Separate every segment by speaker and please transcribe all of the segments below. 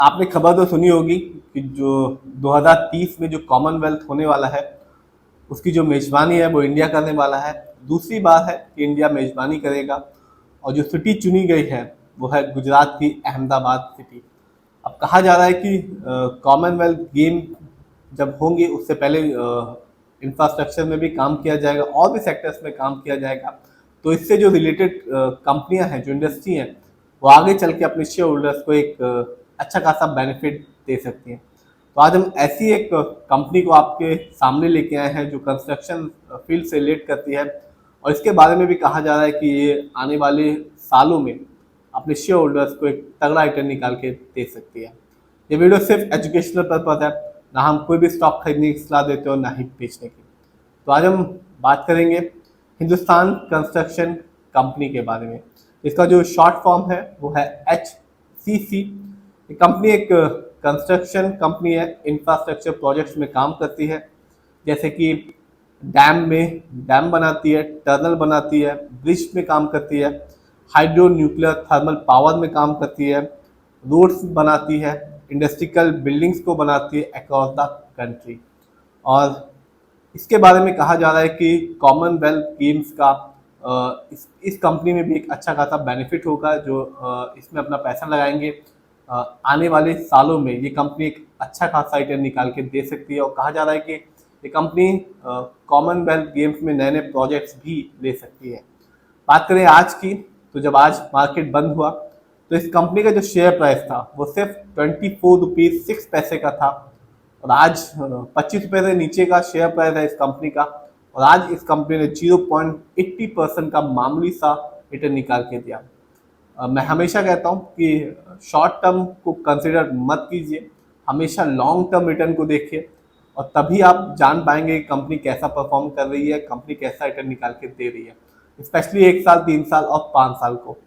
Speaker 1: आपने खबर तो सुनी होगी कि जो 2030 में जो कॉमनवेल्थ होने वाला है उसकी जो मेजबानी है वो इंडिया करने वाला है। दूसरी बात है कि इंडिया मेजबानी करेगा और जो सिटी चुनी गई है वो है गुजरात की अहमदाबाद सिटी। अब कहा जा रहा है कि कॉमनवेल्थ गेम जब होंगे उससे पहले इंफ्रास्ट्रक्चर में भी काम किया जाएगा और भी सेक्टर्स में काम किया जाएगा। तो इससे जो रिलेटेड कंपनियां हैं, जो इंडस्ट्री हैं, वो आगे चल के अपने शेयर होल्डर्स को एक अच्छा खासा बेनिफिट दे सकती हैं। तो आज हम ऐसी एक कंपनी को आपके सामने लेके आए हैं जो कंस्ट्रक्शन फील्ड से रिलेट करती है और इसके बारे में भी कहा जा रहा है कि ये आने वाले सालों में अपने शेयर होल्डर्स को एक तगड़ा रिटर्न निकाल के दे सकती है। ये वीडियो सिर्फ एजुकेशनल पर्पज है, ना हम कोई भी स्टॉक खरीदने की सलाह देते हो ना ही बेचने की। तो आज हम बात करेंगे हिंदुस्तान कंस्ट्रक्शन कंपनी के बारे में। इसका जो शॉर्ट फॉर्म है वो है HCC। ये कंपनी एक कंस्ट्रक्शन कंपनी है, इंफ्रास्ट्रक्चर प्रोजेक्ट्स में काम करती है, जैसे कि डैम बनाती है, टनल बनाती है, ब्रिज में काम करती है, हाइड्रो न्यूक्लियर थर्मल पावर में काम करती है, रोड्स बनाती है, इंडस्ट्रियल बिल्डिंग्स को बनाती है अक्रॉस द कंट्री। और इसके बारे में कहा जा रहा है कि कॉमनवेल्थ गेम्स का इस कंपनी में भी एक अच्छा खासा बेनिफिट होगा। जो इसमें अपना पैसा लगाएंगे आने वाले सालों में ये कंपनी एक अच्छा खासा रिटर्न निकाल के दे सकती है। और कहा जा रहा है कि ये कंपनी कॉमनवेल्थ गेम्स में नए नए प्रोजेक्ट्स भी ले सकती है। बात करें आज की, तो जब आज मार्केट बंद हुआ तो इस कंपनी का जो शेयर प्राइस था वो सिर्फ 24 रुपीज़ 6 पैसे का था और आज 25 रुपये से नीचे का शेयर प्राइस है इस कंपनी का। और आज इस कंपनी ने 0.80% का मामूली सा रिटर्न निकाल के दिया। मैं हमेशा कहता हूँ कि शॉर्ट टर्म को कंसिडर मत कीजिए, हमेशा लॉन्ग टर्म रिटर्न को देखिए और तभी आप जान पाएंगे कि कंपनी कैसा परफॉर्म कर रही है, कंपनी कैसा रिटर्न निकाल के दे रही है, स्पेशली 1 साल, 3 साल और 5 साल को।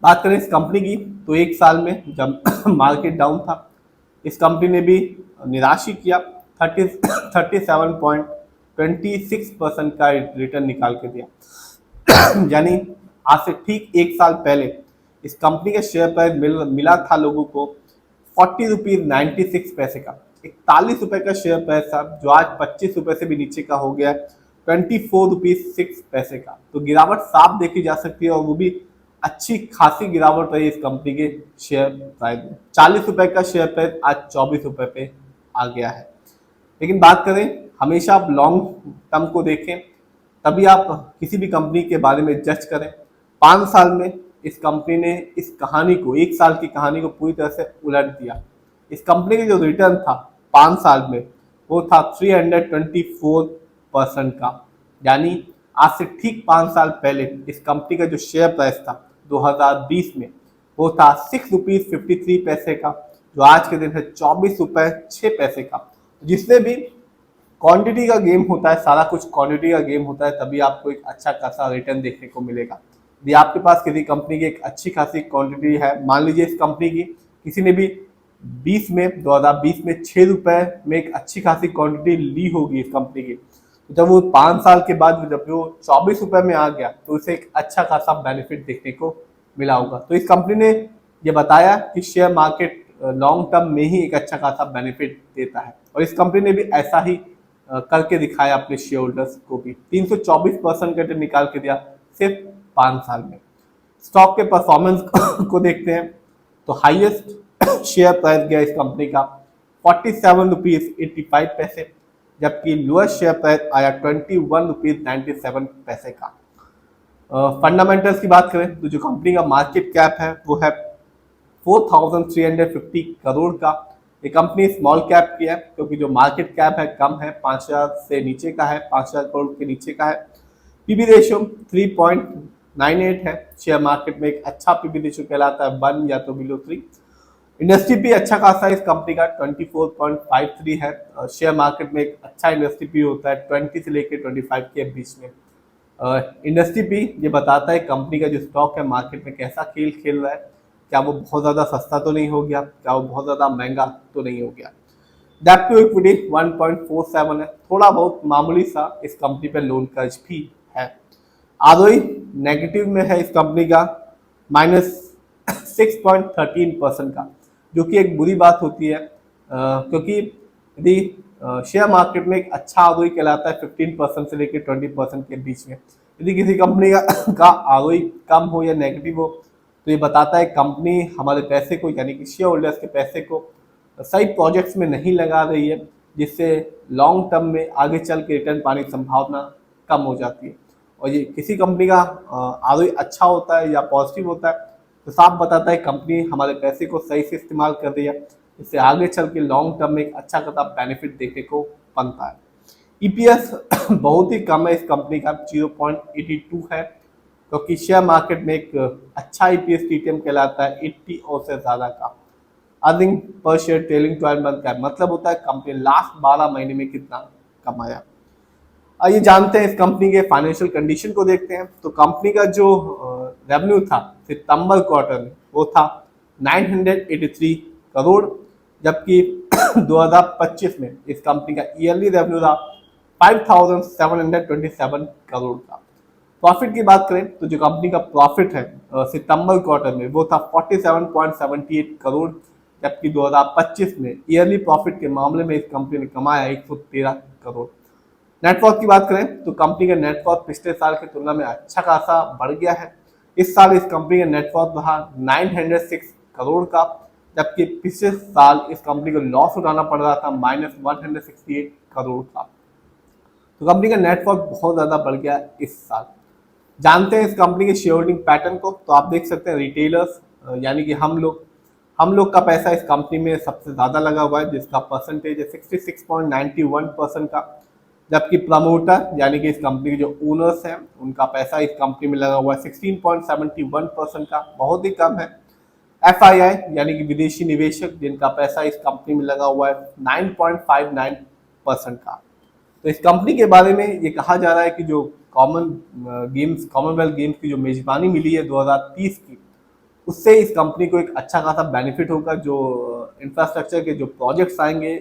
Speaker 1: बात करें इस कंपनी की, तो 1 साल में जब मार्केट डाउन था इस कंपनी ने भी निराश ही किया, 37.26% का रिटर्न निकाल के दिया। यानी आज से ठीक 1 साल पहले इस कंपनी का शेयर प्राइस मिला था लोगों को 40 रुपीज़ 96 पैसे का। 41 रुपये का शेयर प्राइस था जो आज 25 रुपये से भी नीचे का हो गया 24 रुपीज़ 6 पैसे का। तो गिरावट साफ देखी जा सकती है और वो भी अच्छी खासी गिरावट रही इस कंपनी के शेयर प्राइस में। 40 रुपये का शेयर प्राइस आज 24 रुपये पे आ गया है। लेकिन बात करें, हमेशा आप लॉन्ग टर्म को देखें तभी आप किसी भी कंपनी के बारे में जज करें। 5 साल में इस कंपनी ने इस कहानी को, 1 साल की कहानी को पूरी तरह से उलट दिया। इस कंपनी का जो रिटर्न था 5 साल में वो था 324% का। यानी आज से ठीक 5 साल पहले इस कंपनी का जो शेयर प्राइस था 2020 में वो था 6 रुपीज़ 53 पैसे का, जो आज के दिन है 24 रुपये 6 पैसे का। जिससे भी क्वांटिटी का गेम होता है, सारा कुछ क्वांटिटी का गेम होता है, तभी आपको एक अच्छा खासा रिटर्न देखने को मिलेगा। यदि आपके पास किसी कंपनी की एक अच्छी खासी क्वांटिटी है, मान लीजिए इस कंपनी की किसी ने भी 2020 में 6 रुपये में एक अच्छी खासी क्वांटिटी ली होगी इस कंपनी की, तो जब वो 5 साल के बाद जब वो 24 रुपये में आ गया तो उसे एक अच्छा खासा बेनिफिट देखने को मिला होगा। तो इस कंपनी ने ये बताया कि शेयर मार्केट लॉन्ग टर्म में ही एक अच्छा खासा बेनिफिट देता है और इस कंपनी ने भी ऐसा ही करके दिखाया अपने शेयर होल्डर्स को भी। 324% का रिटर्न निकाल के दिया सिर्फ 5 साल में। स्टॉक के परफॉर्मेंस को देखते हैं तो हाईएस्ट शेयर प्राइस गया इस कंपनी का 47 रुपीज़ 85 पैसे, जबकि लोएस्ट शेयर प्राइस आया 21 रुपीज़ 97 पैसे का। फंडामेंटल्स की बात करें तो जो कंपनी का मार्केट कैप है वो है 4,350 करोड़ का। ये कंपनी स्मॉल कैप की है क्योंकि जो मार्केट कैप है कम है, 5,000 से नीचे का है, 5,000 करोड़ के नीचे का है। पीबी रेशियो 3.98 है। शेयर मार्केट में एक अच्छा पीबी रेशियो कहलाता है 1 या तो बिलो 3। इंडस्ट्री भी अच्छा खासा है इस कंपनी का 24.53 है। शेयर मार्केट में एक अच्छा इंडस्ट्री भी होता है 20 से लेकर 25 के बीच में। इंडस्ट्री भी ये बताता है कंपनी का जो स्टॉक है मार्केट में कैसा खेल खेल रहा है, क्या वो बहुत ज़्यादा सस्ता तो नहीं हो गया, क्या वो बहुत ज़्यादा महंगा तो नहीं हो गया। डेट टू इक्विटी 1.47 है, थोड़ा बहुत मामूली सा इस कंपनी पे लोन कर्ज भी है। आरओई नेगेटिव में है इस कंपनी का -6.13% का। जो कि एक बुरी बात होती है, क्योंकि यदि शेयर मार्केट में एक अच्छा आरओई कहलाता है 15% से लेकर 20% के बीच में। यदि किसी कंपनी का आरओई कम हो या नेगेटिव हो तो ये बताता है कंपनी हमारे पैसे को, यानी कि शेयर होल्डर्स के पैसे को सही प्रोजेक्ट्स में नहीं लगा रही है, जिससे लॉन्ग टर्म में आगे चल के रिटर्न पाने की संभावना कम हो जाती है। और ये किसी कंपनी का आरओई अच्छा होता है या पॉजिटिव होता है तो साफ बताता है कंपनी हमारे पैसे को सही से इस्तेमाल कर रही है, इससे आगे चल के लॉन्ग टर्म में एक अच्छा खासा बेनिफिट देखने को बनता है। ईपीएस बहुत ही कम है इस कंपनी का, 0.82 है, क्योंकि शेयर मार्केट में एक अच्छा ईपीएस टीटीएम कहलाता है 80 और से ज़्यादा का। Earning per share trailing 12 month का मतलब होता है कंपनी लास्ट 12 महीने में कितना कमाया। आइए जानते हैं इस कंपनी के फाइनेंशियल कंडीशन को देखते हैं। तो कंपनी का जो रेवेन्यू था सितंबर क्वार्टर में वो था 983 करोड़, जबकि 2025 में इस कंपनी का ईयरली रेवेन्यू था 5727 करोड़ का। प्रॉफिट की बात करें तो जो कंपनी का प्रॉफिट है सितंबर क्वार्टर में वो था 47.78 करोड़, जबकि 2025 में ईयरली प्रॉफिट के मामले में इस कंपनी ने कमाया 113 करोड़। नेटवर्थ की बात करें तो कंपनी का नेटवर्थ पिछले साल की तुलना में अच्छा खासा बढ़ गया है। इस साल इस कंपनी का नेटवर्थ रहा 906 करोड़ का, जबकि पिछले साल इस कंपनी को लॉस उठाना पड़ रहा था -168 करोड़ का। तो कंपनी का नेटवर्थ बहुत ज़्यादा बढ़ गया इस साल। जानते हैं इस कंपनी के शेयर होल्डिंग पैटर्न को। तो आप देख सकते हैं रिटेलर्स यानी कि हम लोग का पैसा इस कंपनी में सबसे ज़्यादा लगा हुआ है, जिसका परसेंटेज है 66.91% का, जबकि प्रमोटर यानी कि इस कंपनी के जो ओनर्स हैं उनका पैसा इस कंपनी में लगा हुआ है 16.71% का, बहुत ही कम है। एफआईआई यानी कि विदेशी निवेशक जिनका पैसा इस कंपनी में लगा हुआ है 9.59% का। तो इस कंपनी के बारे में ये कहा जा रहा है कि जो कॉमनवेल्थ गेम्स की जो मेजबानी मिली है 2030 की, उससे इस कंपनी को एक अच्छा खासा बेनिफिट होगा। जो इंफ्रास्ट्रक्चर के जो प्रोजेक्ट्स आएंगे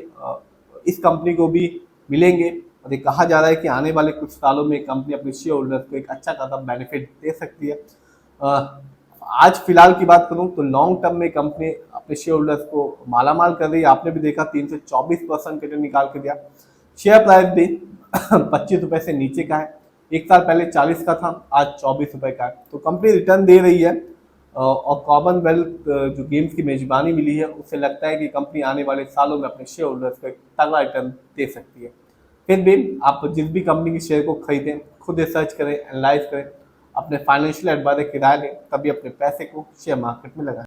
Speaker 1: इस कंपनी को भी मिलेंगे, और ये कहा जा रहा है कि आने वाले कुछ सालों में कंपनी अपने शेयर होल्डर्स को एक अच्छा खासा बेनिफिट दे सकती है। आज फिलहाल की बात करूं तो लॉन्ग टर्म में कंपनी अपने शेयर होल्डर्स को मालामाल कर रही है। आपने भी देखा 324% रिटर्न निकाल के दिया। शेयर प्राइस भी 25 रुपए से नीचे का है, एक साल पहले 40 का था, आज 24 रुपए का है। तो कंपनी रिटर्न दे रही है, और कॉमनवेल्थ जो गेम्स की मेजबानी मिली है उससे लगता है कि कंपनी आने वाले सालों में अपने शेयर होल्डर्स को एक तगड़ा रिटर्न दे सकती है। फिर भी आप जिस भी कंपनी के शेयर को खरीदें खुद रिसर्च करें, एनालाइज करें, अपने फाइनेंशियल एडवाइजर की राय लें, तभी अपने पैसे को शेयर मार्केट में लगाएं।